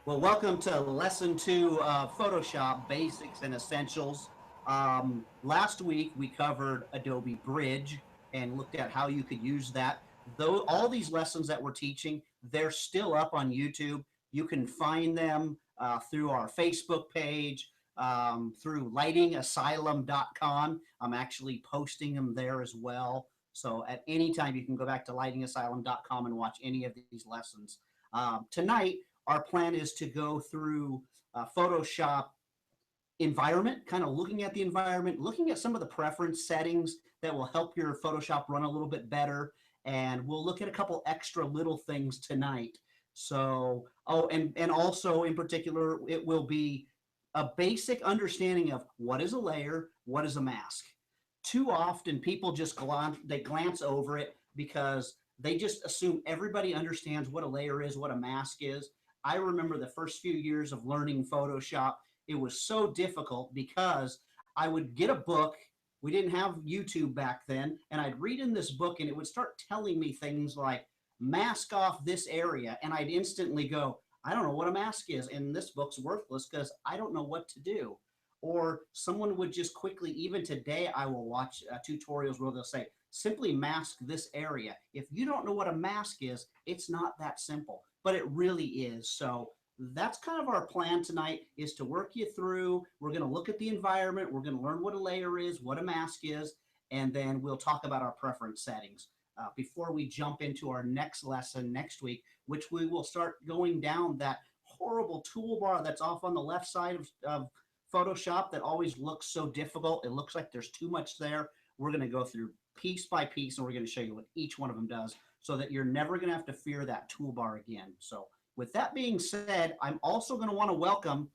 Well, welcome to lesson two of Photoshop Basics and Essentials. Last week we covered Adobe Bridge and looked at how you could use that. Though all these lessons that we're teaching, they're still up on YouTube. You can find them through our Facebook page, through lightingasylum.com. I'm actually posting them there as well. So at any time, you can go back to lightingasylum.com and watch any of these lessons. Tonight, our plan is to go through Photoshop environment, kind of looking at the environment, looking at some of the preference settings that will help your Photoshop run a little bit better. And we'll look at a couple extra little things tonight. So, and also in particular, it will be a basic understanding of what is a layer, what is a mask. Too often people just glance over it because they just assume everybody understands what a layer is, what a mask is. I remember the first few years of learning Photoshop, it was so difficult because I would get a book. We didn't have YouTube back then, and I'd read in this book and it would start telling me things like mask off this area, and I'd instantly go, I don't know what a mask is, and this book's worthless because I don't know what to do. Or someone would just quickly, even today, I will watch tutorials where they'll say, simply mask this area. If you don't know what a mask is, it's not that simple, but it really is. So that's kind of our plan tonight, is to work you through. We're going to look at the environment. We're going to learn what a layer is, what a mask is, and then we'll talk about our preference settings before we jump into our next lesson next week, which we will start going down that horrible toolbar that's off on the left side of Photoshop that always looks so difficult. It looks like there's too much there. We're going to go through piece by piece, and we're going to show you what each one of them does so that you're never going to have to fear that toolbar again. So with that being said, I'm also going to want to welcome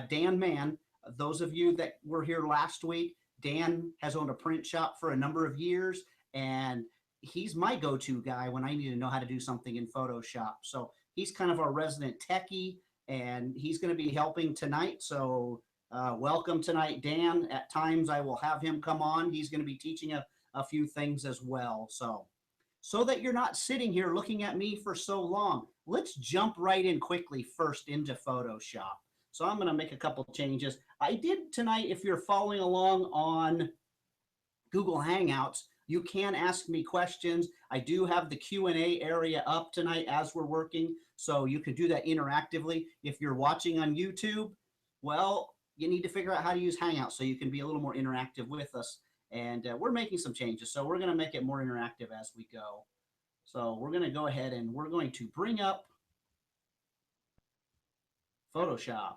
Dan Mann. Those of you that were here last week, Dan has owned a print shop for a number of years, and he's my go-to guy when I need to know how to do something in Photoshop. So he's kind of our resident techie, and he's going to be helping tonight. So welcome tonight, Dan. At times I will have him come on. He's going to be teaching a few things as well. So that you're not sitting here looking at me for so long, let's jump right in quickly first into Photoshop. So I'm going to make a couple changes. I did tonight, if you're following along on Google Hangouts, you can ask me questions. I do have the Q&A area up tonight as we're working, so you can do that interactively. If you're watching on YouTube, well, you need to figure out how to use Hangouts so you can be a little more interactive with us. And we're making some changes, so we're going to make it more interactive as we go. So we're going to go ahead and we're going to bring up Photoshop.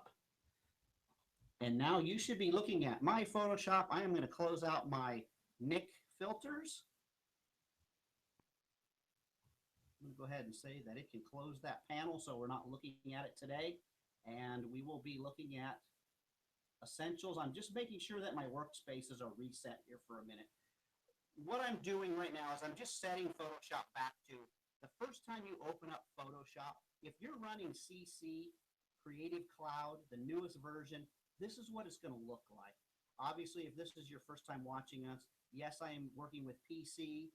And now you should be looking at my Photoshop. I am going to close out my Nick filters. I'm going to go ahead and say that it can close that panel so we're not looking at it today. And we will be looking at Essentials. I'm just making sure that my workspaces are reset here for a minute. What I'm doing right now is I'm just setting Photoshop back to the first time you open up Photoshop. If you're running CC, Creative Cloud, the newest version, this is what it's going to look like. Obviously, if this is your first time watching us, yes, I am working with PC.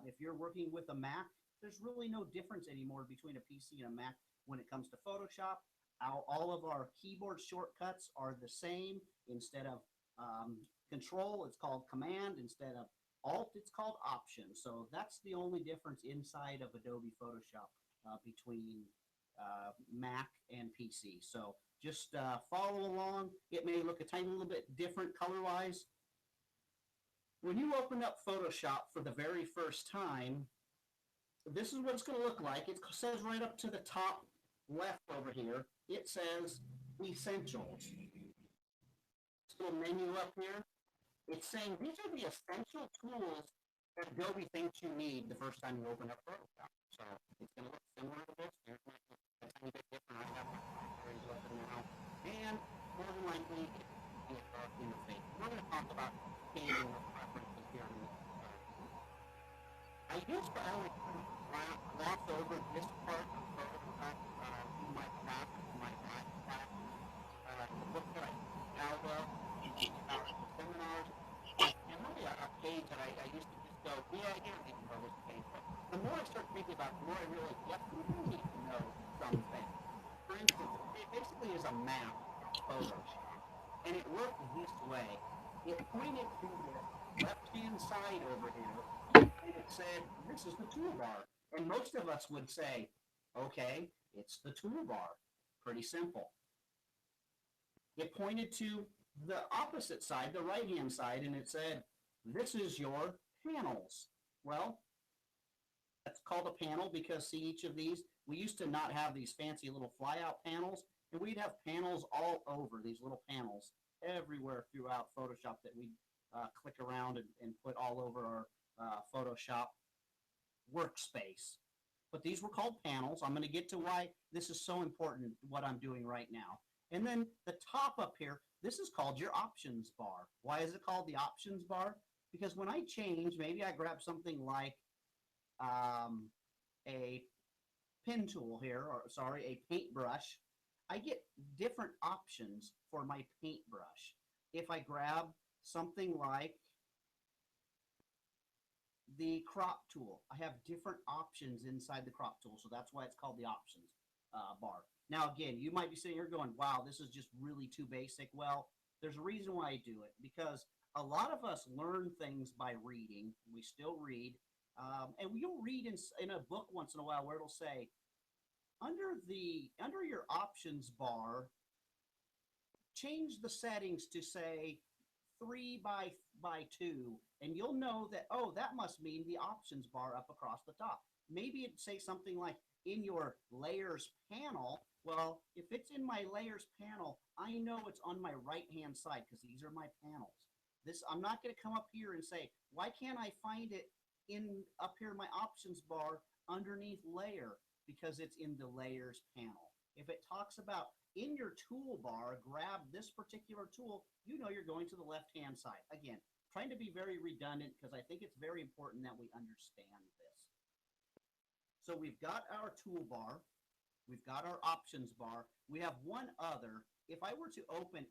If you're working with a Mac, there's really no difference anymore between a PC and a Mac when it comes to Photoshop. All of our keyboard shortcuts are the same. Instead of Control, it's called Command. Instead of Alt, it's called Option. So that's the only difference inside of Adobe Photoshop between Mac and PC. So just follow along. It may look a tiny little bit different color-wise. When you open up Photoshop for the very first time, this is what it's going to look like. It says right up to the top left over here, it says Essentials. This little menu up here, it's saying these are the essential tools that Adobe thinks you need the first time you open up Photoshop. So it's going to look similar to this. Here's my a tiny bit different. I have my categories open now. And more than likely, it's in the face. We're going to talk about changing the preferences here in this. I used to always gloss over this part of Photoshop in my class, my math class, the book that I now love, the seminars, and really a page that I used to just go, yeah, I don't need to know this page. But the more I start thinking about it, the more I realize, yes, we do need to know some things. For instance, it basically is a map of Photoshop, and it worked this way. It pointed to the left-hand side over here, and it said, this is the toolbar. And most of us would say, okay, it's the toolbar. Pretty simple. It pointed to the opposite side, the right-hand side, and it said, this is your panels. Well, that's called a panel because, see, each of these, we used to not have these fancy little fly-out panels, and we'd have panels all over, these little panels everywhere throughout Photoshop that we click around and put all over our Photoshop workspace. But these were called panels. I'm going to get to why this is so important, what I'm doing right now. And then the top up here, this is called your options bar. Why is it called the options bar? Because when I change, maybe I grab something like a pen tool here, or sorry, a paintbrush, I get different options for my paintbrush. If I grab something like the crop tool, I have different options inside the crop tool, so that's why it's called the options bar. Now again, you might be sitting here going, wow, this is just really too basic. Well, there's a reason why I do it, because a lot of us learn things by reading. We still read, and you'll read in a book once in a while where it'll say, under your options bar, change the settings to say 3 by 2, and you'll know that, oh, that must mean the options bar up across the top. Maybe it'd say something like in your layers panel. Well, if it's in my layers panel, I know it's on my right hand side because these are my panels. I'm not going to come up here and say, why can't I find it in up here in my options bar underneath layer? Because it's in the layers panel. If it talks about in your toolbar, grab this particular tool, you know you're going to the left-hand side. Again, trying to be very redundant because I think it's very important that we understand this. So we've got our toolbar, we've got our options bar, we have one other. If I were to open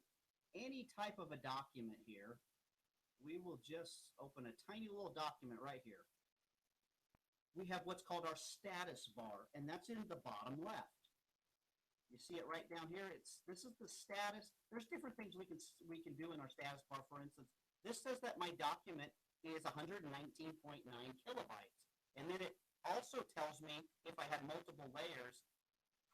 any type of a document here, we will just open a tiny little document right here. We have what's called our status bar, and that's in the bottom left. You see it right down here. This is the status. There's different things we can do in our status bar. For instance, this says that my document is 119.9 kilobytes, and then it also tells me if I had multiple layers,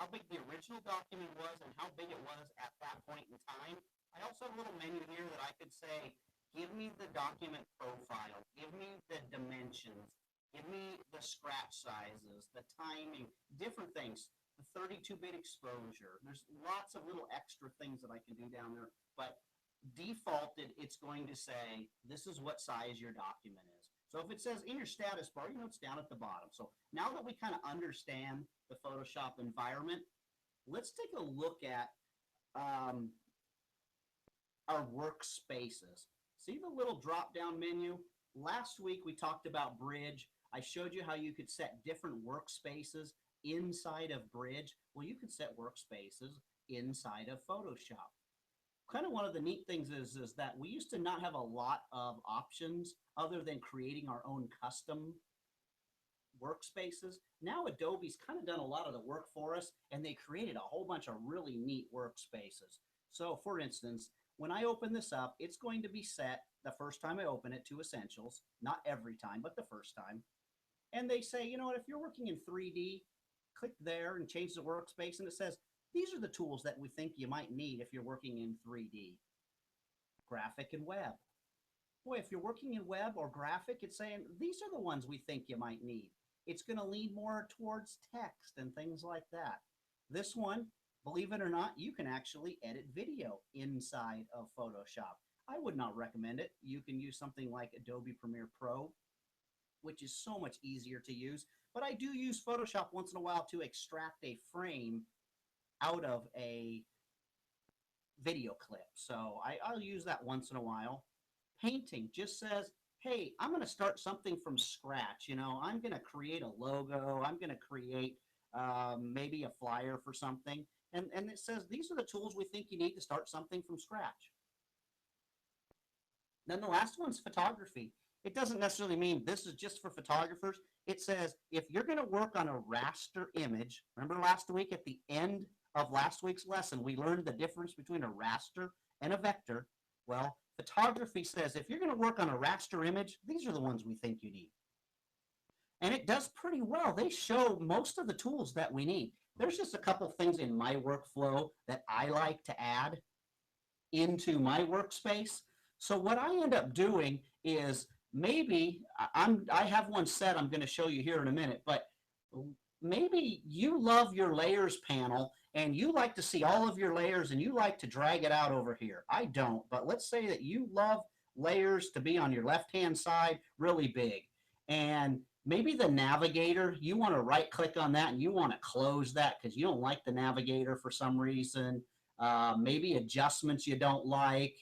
how big the original document was and how big it was at that point in time. I also have a little menu here that I could say, give me the document profile, give me the dimensions, give me the scratch sizes, the timing, different things, the 32-bit exposure. There's lots of little extra things that I can do down there, but defaulted, it's going to say, this is what size your document is. So if it says in your status bar, you know it's down at the bottom. So now that we kind of understand the Photoshop environment, let's take a look at our workspaces. See the little drop-down menu? Last week we talked about Bridge. I showed you how you could set different workspaces inside of Bridge. Well, you can set workspaces inside of Photoshop. Kind of one of the neat things is that we used to not have a lot of options other than creating our own custom workspaces. Now Adobe's kind of done a lot of the work for us, and they created a whole bunch of really neat workspaces. So for instance, when I open this up, it's going to be set the first time I open it to Essentials, not every time, but the first time. And they say, you know what, if you're working in 3D, click there and change the workspace, and it says, these are the tools that we think you might need if you're working in 3D. Graphic and web. Boy, if you're working in web or graphic, it's saying, these are the ones we think you might need. It's going to lean more towards text and things like that. This one, believe it or not, you can actually edit video inside of Photoshop. I would not recommend it. You can use something like Adobe Premiere Pro, which is so much easier to use. But I do use Photoshop once in a while to extract a frame out of a video clip. So I'll use that once in a while. Painting just says, hey, I'm going to start something from scratch. You know, I'm going to create a logo. I'm going to create maybe a flyer for something. And it says, these are the tools we think you need to start something from scratch. Then the last one's photography. It doesn't necessarily mean this is just for photographers. It says, if you're going to work on a raster image, remember last week at the end of last week's lesson, we learned the difference between a raster and a vector. Well, photography says if you're going to work on a raster image, these are the ones we think you need. And it does pretty well. They show most of the tools that we need. There's just a couple things in my workflow that I like to add into my workspace. So what I end up doing is maybe I have one set I'm going to show you here in a minute, but maybe you love your layers panel and you like to see all of your layers and you like to drag it out over here. I don't, but let's say that you love layers to be on your left-hand side really big. And maybe the navigator, you want to right click on that and you want to close that because you don't like the navigator for some reason. Maybe adjustments you don't like.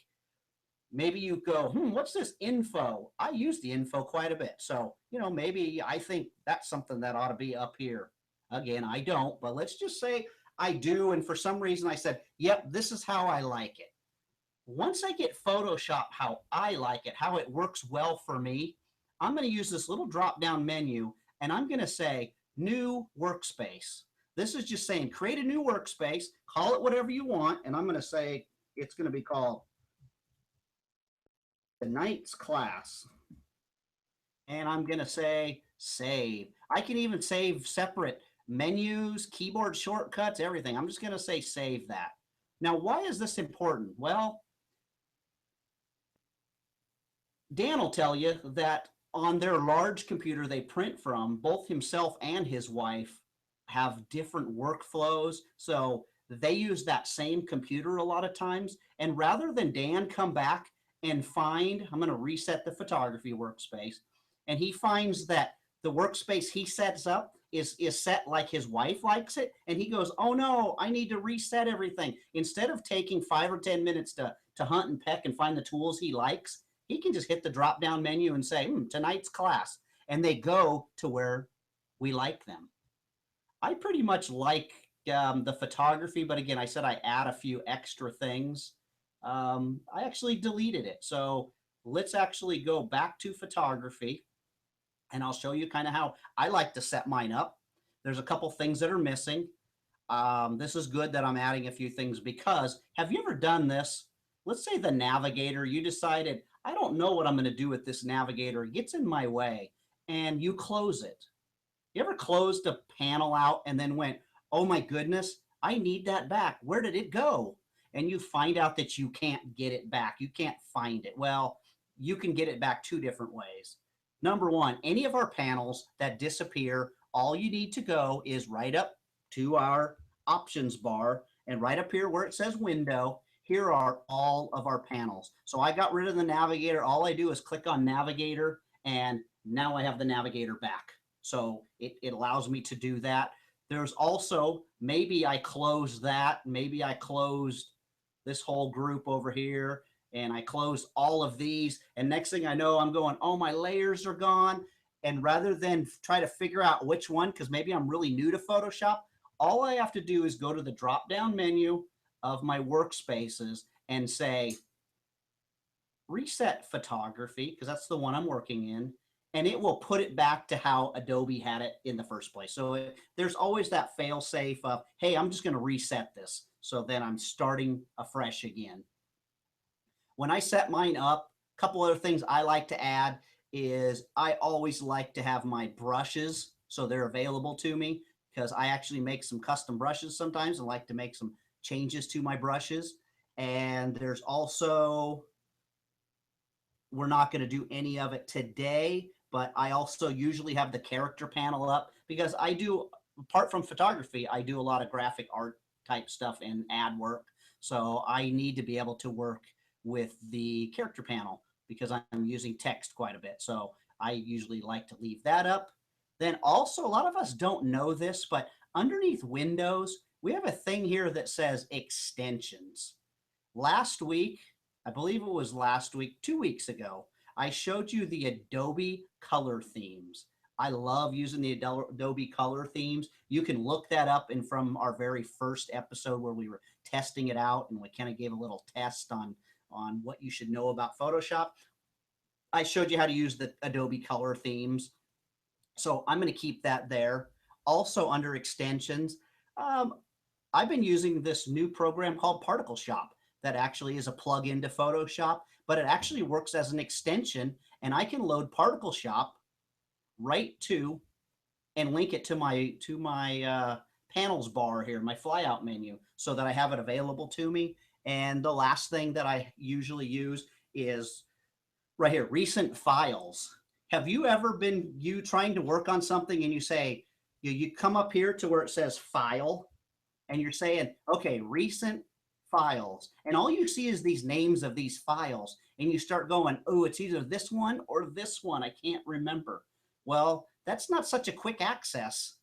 Maybe you go, what's this info? I use the info quite a bit. So, maybe I think that's something that ought to be up here. Again, I don't, but let's just say I do. And for some reason I said, yep, this is how I like it. Once I get Photoshop how I like it, how it works well for me, I'm going to use this little drop-down menu and I'm going to say new workspace. This is just saying create a new workspace, call it whatever you want, and I'm going to say it's going to be called tonight's class. And I'm going to say save. I can even save separate menus, keyboard shortcuts, everything. I'm just going to say save that. Now, why is this important? Well, Dan will tell you that on their large computer they print from, both himself and his wife have different workflows. So they use that same computer a lot of times. And rather than Dan come back and find, I'm going to reset the photography workspace, and he finds that the workspace he sets up is set like his wife likes it, and he goes, oh no, I need to reset everything. Instead of taking 5 or 10 minutes to hunt and peck and find the tools he likes, he can just hit the drop down menu and say, tonight's class, and they go to where we like them. I pretty much like the photography, but again, I said I add a few extra things. I actually deleted it. So let's actually go back to photography and I'll show you kind of how I like to set mine up. There's a couple things that are missing. This is good that I'm adding a few things because have you ever done this? Let's say the navigator, you decided, I don't know what I'm going to do with this navigator. It gets in my way and you close it. You ever closed a panel out and then went, oh my goodness, I need that back. Where did it go? And you find out that you can't get it back. You can't find it. Well, you can get it back 2 different ways. Number one, any of our panels that disappear, all you need to go is right up to our options bar and right up here where it says window, here are all of our panels. So I got rid of the navigator. All I do is click on navigator and now I have the navigator back. So it allows me to do that. There's also, maybe I closed that. Maybe I closed this whole group over here and I closed all of these. And next thing I know, I'm going, oh, my layers are gone. And rather than try to figure out which one, because maybe I'm really new to Photoshop, all I have to do is go to the drop-down menu of my workspaces and say, reset photography, because that's the one I'm working in, and it will put it back to how Adobe had it in the first place. So there's always that fail safe of, hey, I'm just going to reset this. So then I'm starting afresh again. When I set mine up, a couple other things I like to add is I always like to have my brushes so they're available to me because I actually make some custom brushes sometimes and like to make some changes to my brushes. And there's also, we're not going to do any of it today, but I also usually have the character panel up because I do, apart from photography, I do a lot of graphic art type stuff and ad work. So I need to be able to work with the character panel because I'm using text quite a bit. So I usually like to leave that up. Then also, a lot of us don't know this, but underneath Windows, we have a thing here that says extensions. Last week, I believe it was last week, 2 weeks ago, I showed you the Adobe color themes. I love using the Adobe color themes. You can look that up in from our very first episode where we were testing it out and we kind of gave a little test on what you should know about Photoshop. I showed you how to use the Adobe color themes. So I'm going to keep that there. Also under extensions, I've been using this new program called Particle Shop that actually is a plug-in to Photoshop, but it actually works as an extension, and I can load Particle Shop right to and link it to my panels bar here, my flyout menu, so that I have it available to me. And the last thing that I usually use is right here, recent files. Have you ever been trying to work on something and you say, you come up here to where it says file and you're saying, okay, recent files. And all you see is these names of these files. And you start going, oh, it's either this one or this one. I can't remember. Well, that's not such a quick access.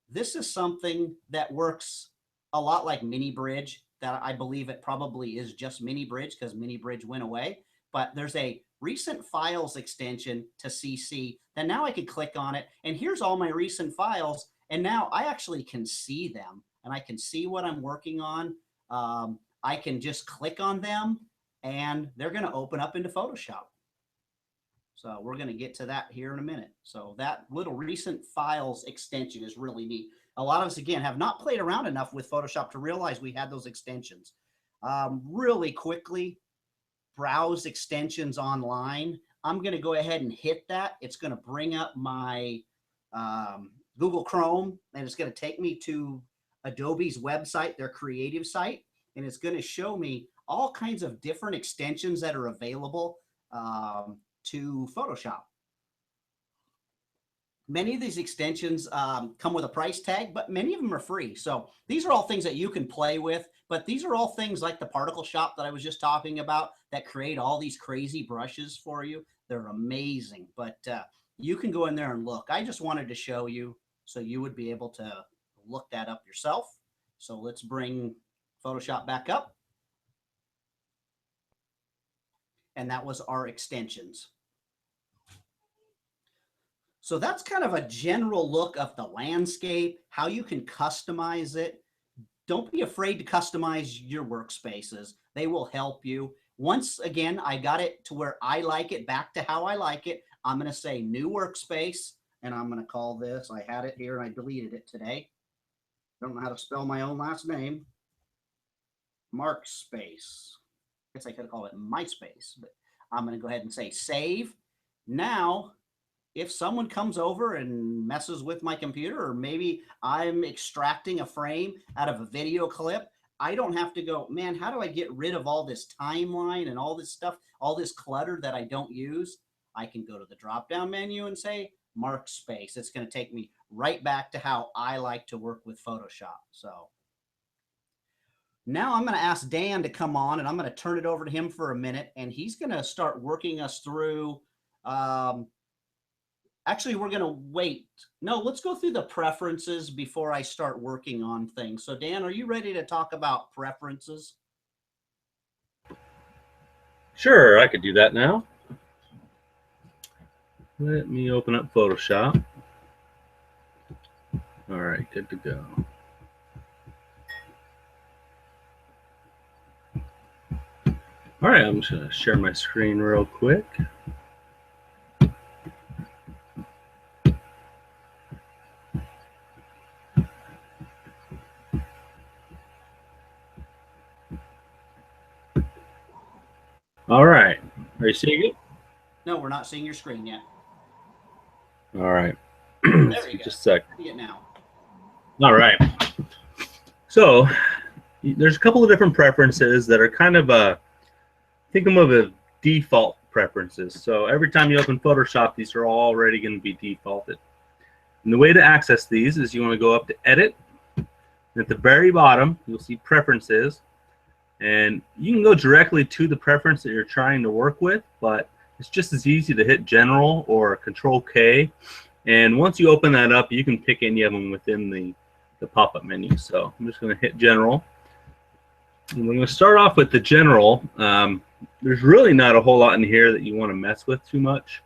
This is something that works a lot like Mini Bridge, that I believe it probably is just Mini Bridge because Mini Bridge went away. But there's a recent files extension to CC. Then now I can click on it and here's all my recent files. And now I actually can see them and I can see what I'm working on. I can just click on them and they're going to open up into Photoshop. So we're going to get to that here in a minute. So that little recent files extension is really neat. A lot of us, again, have not played around enough with Photoshop to realize we had those extensions. Really quickly, browse extensions online. I'm going to go ahead and hit that. It's going to bring up my Google Chrome, and it's going to take me to Adobe's website, their creative site, and it's going to show me all kinds of different extensions that are available to Photoshop. Many of these extensions come with a price tag, but many of them are free. So these are all things that you can play with, but these are all things like the Particle Shop that I was just talking about that create all these crazy brushes for you. They're amazing, but you can go in there and look. I just wanted to show you so you would be able to look that up yourself. So let's bring Photoshop back up. And that was our extensions. So that's kind of a general look of the landscape, how you can customize it. Don't be afraid to customize your workspaces. They will help you. Once again, I got it to where I like it, back to how I like it. I'm going to say new workspace, and I'm going to call this, I had it here and I deleted it today. Don't know how to spell my own last name. Markspace. I guess I could have called it MySpace, but I'm going to go ahead and say save. Now, if someone comes over and messes with my computer, or maybe I'm extracting a frame out of a video clip, I don't have to go, man, how do I get rid of all this timeline and all this stuff, all this clutter that I don't use? I can go to the drop-down menu and say mark space. It's going to take me right back to how I like to work with Photoshop. So now I'm going to ask Dan to come on, and I'm going to turn it over to him for a minute, and he's going to start working us through actually, we're going to wait. No, let's go through the preferences before I start working on things. So Dan, are you ready to talk about preferences? Sure, I could do that now. Let me open up Photoshop. All right, good to go. All right, I'm just going to share my screen real quick. All right, are you seeing it? No, we're not seeing your screen yet. All right, there you go. Just a sec. See it now. All right, so there's a couple of different preferences that are kind of think of them as default preferences. So every time you open Photoshop, these are already going to be defaulted. And the way to access these is you want to go up to Edit. And at the very bottom, you'll see Preferences. And you can go directly to the preference that you're trying to work with, but it's just as easy to hit General or Control-K. And once you open that up, you can pick any of them within the pop-up menu. So I'm just going to hit General. And we're going to start off with the General. There's really not a whole lot in here that you want to mess with too much.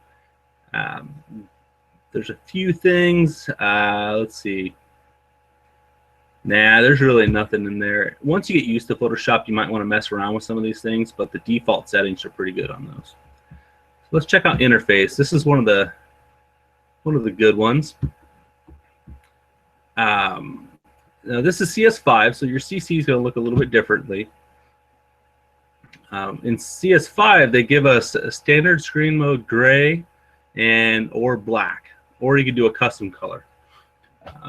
There's a few things. Let's see. Nah, there's really nothing in there. Once you get used to Photoshop, you might want to mess around with some of these things, but the default settings are pretty good on those. So let's check out Interface. This is one of the good ones. Now this is CS5, so your CC is going to look a little bit differently. In CS5, they give us a standard screen mode gray or black, or you can do a custom color.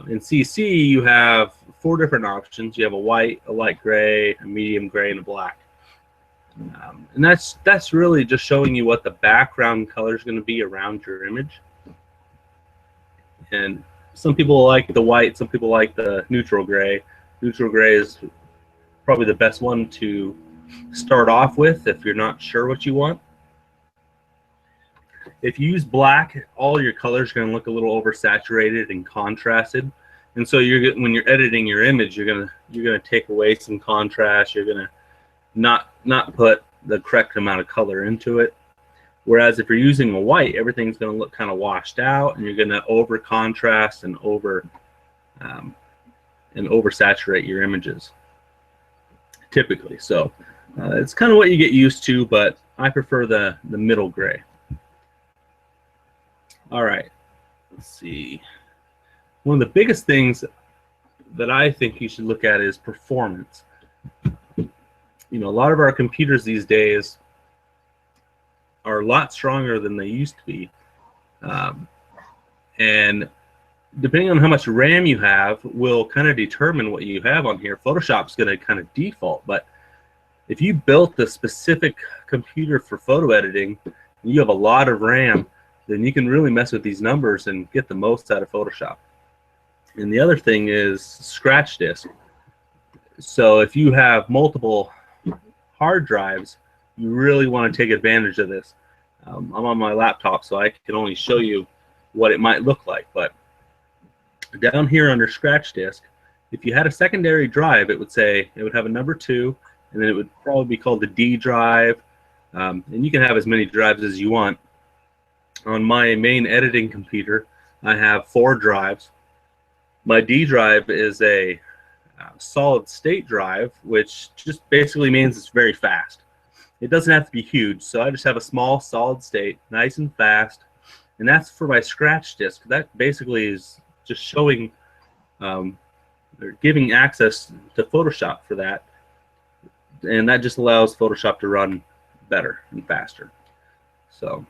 In CC, you have 4 different options. You have a white, a light gray, a medium gray, and a black. And that's really just showing you what the background color is going to be around your image. And some people like the white, some people like the neutral gray. Neutral gray is probably the best one to start off with if you're not sure what you want. If you use black, all your colors are going to look a little oversaturated and contrasted, and so when you're editing your image, you're gonna take away some contrast. You're gonna not put the correct amount of color into it. Whereas if you're using a white, everything's going to look kind of washed out, and you're going to over contrast and oversaturate your images typically. So it's kind of what you get used to, but I prefer the middle gray. All right, let's see. One of the biggest things that I think you should look at is performance. You know, a lot of our computers these days are a lot stronger than they used to be. And depending on how much RAM you have will kind of determine what you have on here. Photoshop's going to kind of default, but if you built the specific computer for photo editing and you have a lot of RAM, then you can really mess with these numbers and get the most out of Photoshop. And the other thing is scratch disk. So if you have multiple hard drives, you really want to take advantage of this. I'm on my laptop, so I can only show you what it might look like. But down here under scratch disk, if you had a secondary drive, it would have a number 2, and then it would probably be called the D drive. And you can have as many drives as you want. On my main editing computer, I have 4 drives. My D drive is a solid state drive, which just basically means it's very fast. It doesn't have to be huge, so I just have a small solid state, nice and fast, and that's for my scratch disk. That basically is just showing or giving access to Photoshop for that, and that just allows Photoshop to run better and faster. So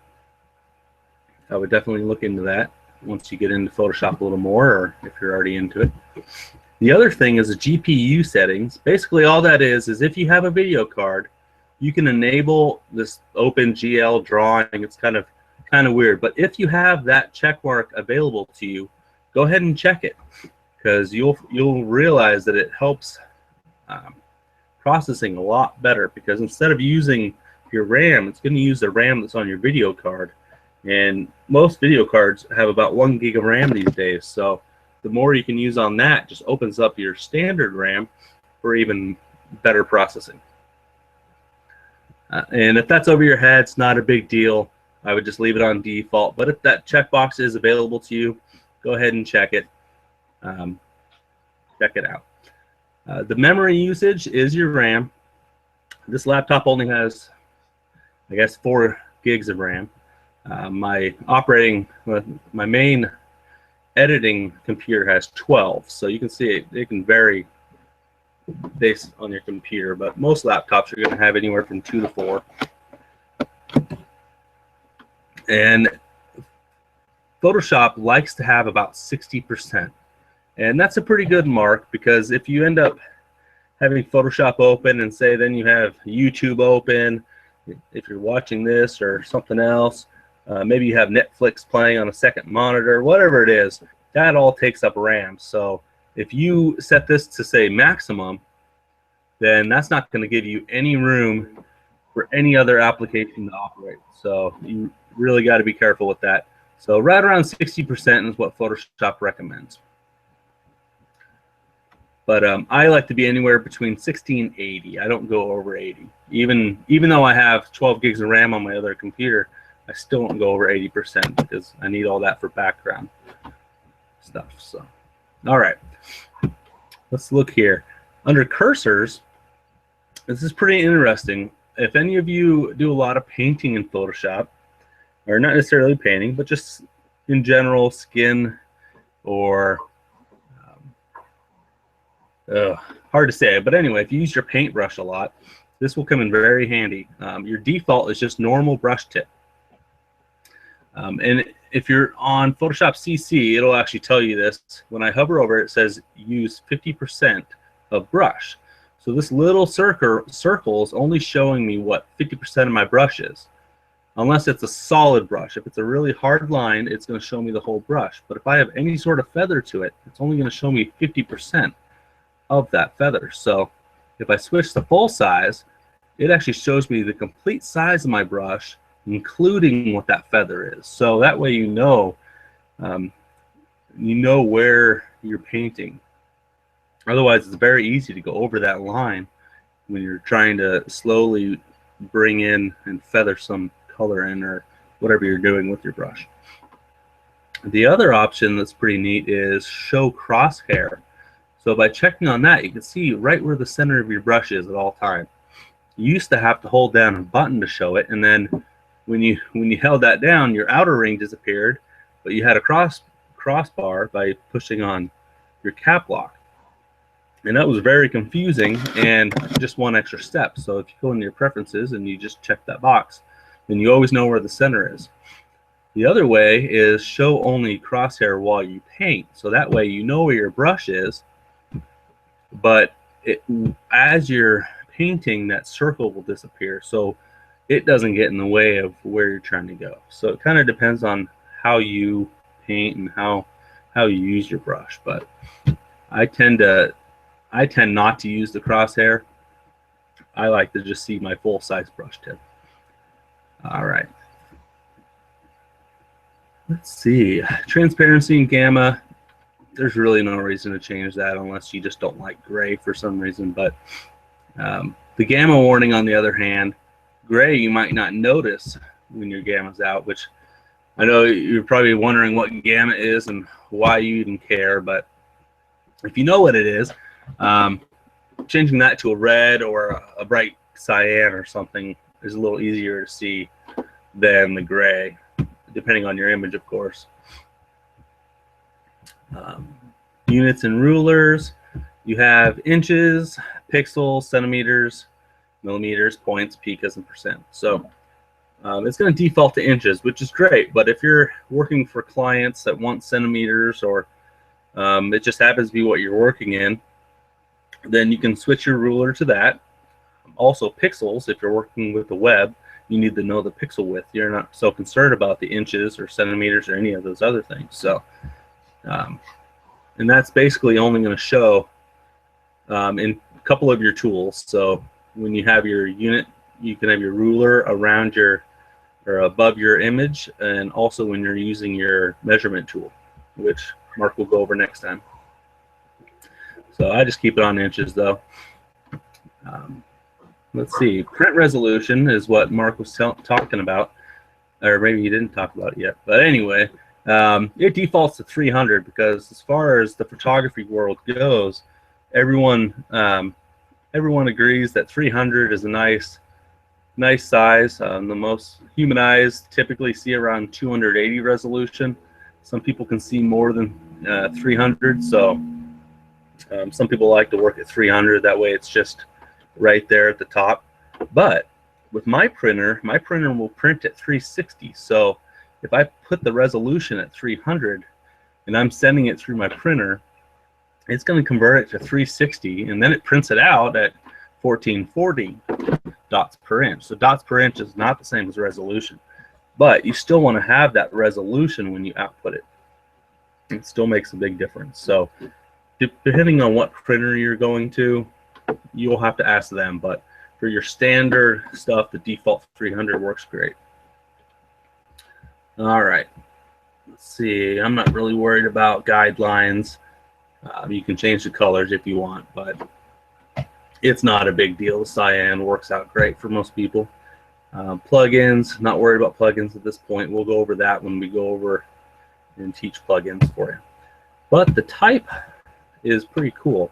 I would definitely look into that once you get into Photoshop a little more, or if you're already into it. The other thing is the GPU settings. Basically all that is if you have a video card, you can enable this OpenGL drawing. It's kind of weird, but if you have that check mark available to you, go ahead and check it, because you'll realize that it helps processing a lot better, because instead of using your RAM, it's going to use the RAM that's on your video card. And most video cards have about 1 gig of RAM these days, so the more you can use on that just opens up your standard RAM for even better processing. And if that's over your head, it's not a big deal. I would just leave it on default. But if that checkbox is available to you, go ahead and check it. Check it out. The memory usage is your RAM. This laptop only has, I guess, 4 gigs of RAM. My main editing computer has 12, so you can see it can vary based on your computer, but most laptops are going to have anywhere from 2 to 4. And Photoshop likes to have about 60%, and that's a pretty good mark, because if you end up having Photoshop open and say then you have YouTube open, if you're watching this or something else, maybe you have Netflix playing on a second monitor, whatever it is, that all takes up RAM. So if you set this to say maximum, then that's not going to give you any room for any other application to operate. So you really got to be careful with that. So right around 60% is what Photoshop recommends. But I like to be anywhere between 60 and 80. I don't go over 80. Even though I have 12 gigs of RAM on my other computer, I still don't go over 80% because I need all that for background stuff. So, all right, let's look here. Under cursors, this is pretty interesting. If any of you do a lot of painting in Photoshop, or not necessarily painting, but just in general, skin or hard to say, but anyway, if you use your paintbrush a lot, this will come in very handy. Your default is just normal brush tip. And if you're on Photoshop CC, it'll actually tell you this. When I hover over it, it says use 50% of brush. So this little circle is only showing me what 50% of my brush is, unless it's a solid brush. If it's a really hard line, it's going to show me the whole brush. But if I have any sort of feather to it, it's only going to show me 50% of that feather. So if I switch to full size, it actually shows me the complete size of my brush, including what that feather is. So that way you know where you're painting. Otherwise, it's very easy to go over that line when you're trying to slowly bring in and feather some color in or whatever you're doing with your brush. The other option that's pretty neat is show crosshair. So by checking on that, you can see right where the center of your brush is at all times. You used to have to hold down a button to show it, and then when you held that down, your outer ring disappeared, but you had a crossbar by pushing on your cap lock. And that was very confusing and just one extra step. So if you go into your preferences and you just check that box, then you always know where the center is. The other way is show only crosshair while you paint. So that way you know where your brush is, but as you're painting, that circle will disappear. So it doesn't get in the way of where you're trying to go. So it kind of depends on how you paint and how you use your brush. But I tend not to use the crosshair. I like to just see my full size brush tip. All right. Let's see. Transparency and gamma. There's really no reason to change that unless you just don't like gray for some reason. But the gamma warning, on the other hand, gray you might not notice when your gamma's out, which I know you're probably wondering what gamma is and why you even care. But if you know what it is, changing that to a red or a bright cyan or something is a little easier to see than the gray, depending on your image, of course. Units and rulers. You have inches, pixels, centimeters, millimeters, points, picas, and percent. So it's going to default to inches, which is great. But if you're working for clients that want centimeters, or it just happens to be what you're working in, then you can switch your ruler to that. Also pixels, if you're working with the web, you need to know the pixel width. You're not so concerned about the inches or centimeters or any of those other things. So, and that's basically only going to show in a couple of your tools. So when you have your unit, you can have your ruler around your or above your image, and also when you're using your measurement tool, which Mark will go over next time. So I just keep it on inches though. Let's see, print resolution is what Mark was talking about, or maybe he didn't talk about it yet. But anyway, it defaults to 300 because as far as the photography world goes, everyone agrees that 300 is a nice size. The most human eyes typically see around 280 resolution. Some people can see more than 300. So some people like to work at 300. That way it's just right there at the top. But with my printer will print at 360. So if I put the resolution at 300 and I'm sending it through my printer, it's going to convert it to 360, and then it prints it out at 1440 dots per inch. So dots per inch is not the same as resolution, but you still want to have that resolution when you output it. It still makes a big difference. So depending on what printer you're going to, you'll have to ask them, but for your standard stuff, the default 300 works great. All right, let's see. I'm not really worried about guidelines. You can change the colors if you want, but it's not a big deal. The cyan works out great for most people. Plugins, not worried about plugins at this point. We'll go over that when we go over and teach plugins for you. But the type is pretty cool.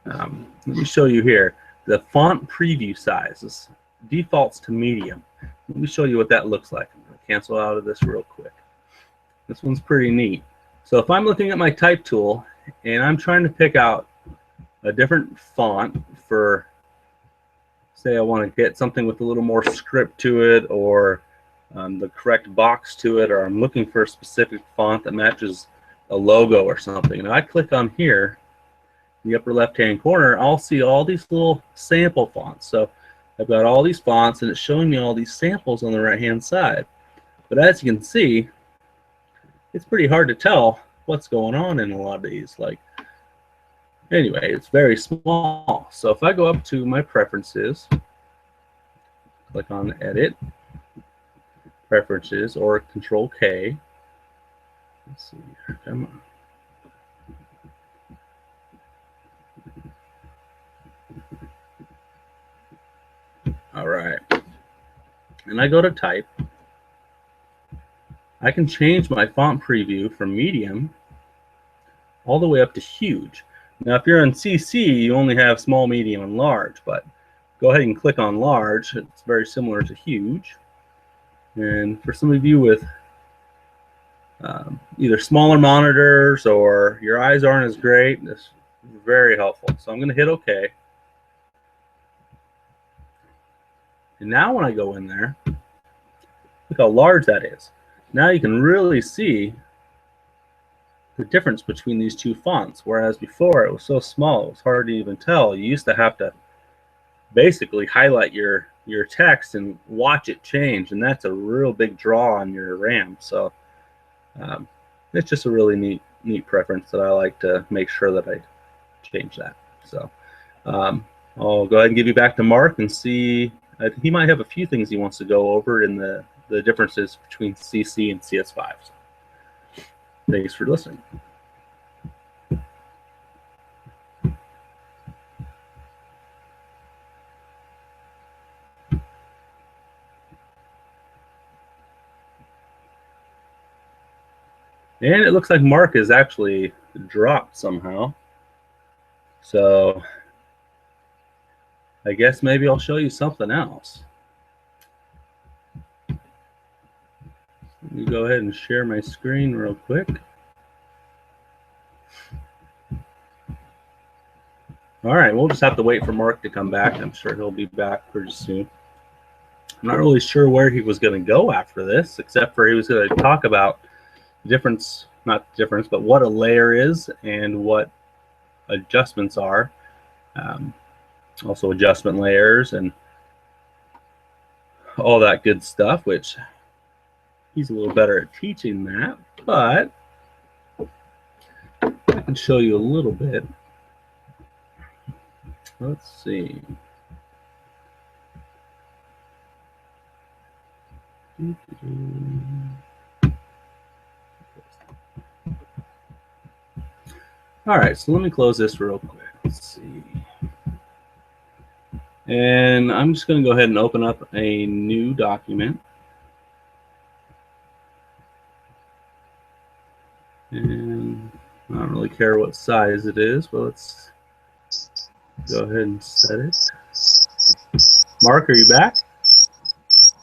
Let me show you here. The font preview size defaults to medium. Let me show you what that looks like. I'm going to cancel out of this real quick. This one's pretty neat. So if I'm looking at my type tool and I'm trying to pick out a different font for, say I want to get something with a little more script to it, or the correct box to it, or I'm looking for a specific font that matches a logo or something. And I click on here in the upper left hand corner, I'll see all these little sample fonts. So I've got all these fonts and it's showing me all these samples on the right hand side. But as you can see, it's pretty hard to tell what's going on in a lot of these. Like, anyway, it's very small. So if I go up to my preferences, click on edit, preferences, or Control K. Let's see here. Come on. All right. And I go to type. I can change my font preview from medium all the way up to huge. Now, if you're on CC, you only have small, medium, and large, but go ahead and click on large. It's very similar to huge. And for some of you with either smaller monitors or your eyes aren't as great, this is very helpful. So I'm going to hit OK. And now when I go in there, look how large that is. Now you can really see the difference between these two fonts, whereas before it was so small it was hard to even tell. You used to have to basically highlight your text and watch it change, and that's a real big draw on your RAM. So it's just a really neat preference that I like to make sure that I change that. So I'll go ahead and give you back to Mark and see. He might have a few things he wants to go over in the differences between CC and CS5. So thanks for listening. And it looks like Mark is actually dropped somehow. So I guess maybe I'll show you something else. Let me go ahead and share my screen real quick. All right, we'll just have to wait for Mark to come back. I'm sure he'll be back pretty soon. I'm not really sure where he was going to go after this, except for he was going to talk about the difference, not the difference, but what a layer is and what adjustments are. Also adjustment layers and all that good stuff, which he's a little better at teaching that, but I can show you a little bit. Let's see. All right, so let me close this real quick. Let's see. And I'm just going to go ahead and open up a new document. And I don't really care what size it is, but let's go ahead and set it. Mark, are you back?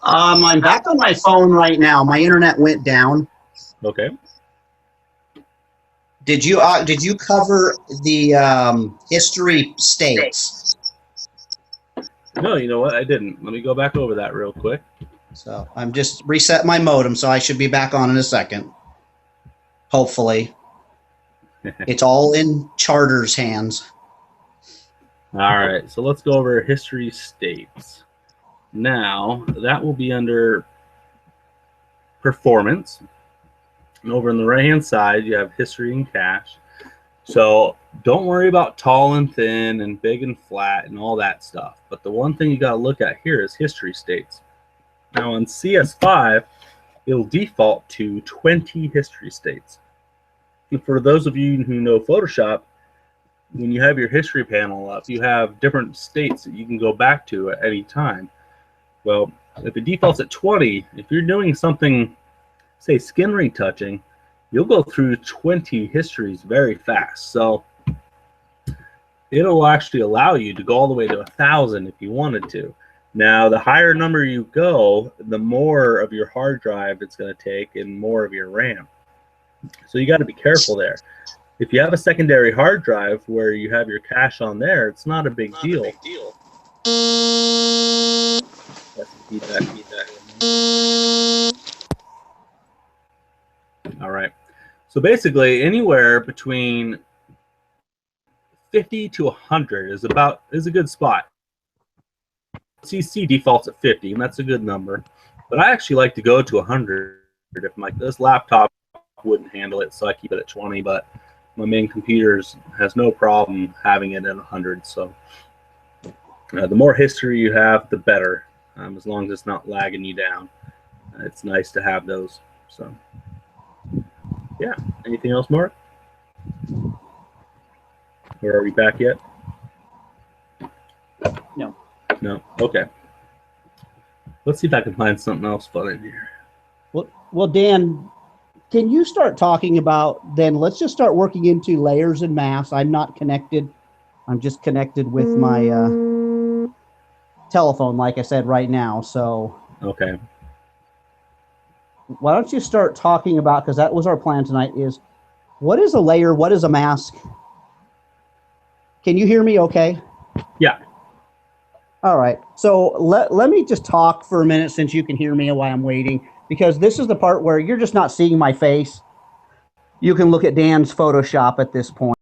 I'm back on my phone right now. My internet went down. Okay. Did you cover the history states? No, you know what? I didn't. Let me go back over that real quick. So I'm just reset my modem, so I should be back on in a second. Hopefully. It's all in Charter's hands. All right, so let's go over history states. Now, that will be under performance. And over on the right-hand side, you have history and cache. So don't worry about tall and thin and big and flat and all that stuff. But the one thing you got to look at here is history states. Now, on CS5, it'll default to 20 history states. And for those of you who know Photoshop, when you have your history panel up, you have different states that you can go back to at any time. Well, if it defaults at 20, if you're doing something, say skin retouching, you'll go through 20 histories very fast. So it'll actually allow you to go all the way to 1,000 if you wanted to. Now, the higher number you go, the more of your hard drive it's going to take and more of your RAM. So you got to be careful there. If you have a secondary hard drive where you have your cache on there, it's not a big deal. That's the feedback. All right. So basically, anywhere between 50 to 100 is a good spot. CC defaults at 50, and that's a good number. But I actually like to go to 100 if this laptop wouldn't handle it, so I keep it at 20. But my main computer has no problem having it at 100. So the more history you have, the better. As long as it's not lagging you down, it's nice to have those. So yeah. Anything else, Mark? Or are we back yet? No. No. Okay. Let's see if I can find something else fun in here. Well, Dan, can you start talking about, then let's just start working into layers and masks. I'm not connected. I'm just connected with my telephone, like I said, right now. So okay. Why don't you start talking about, because that was our plan tonight, is what is a layer? What is a mask? Can you hear me okay? Yeah. All right. So let me just talk for a minute since you can hear me while I'm waiting, because this is the part where you're just not seeing my face. You can look at Dan's Photoshop at this point.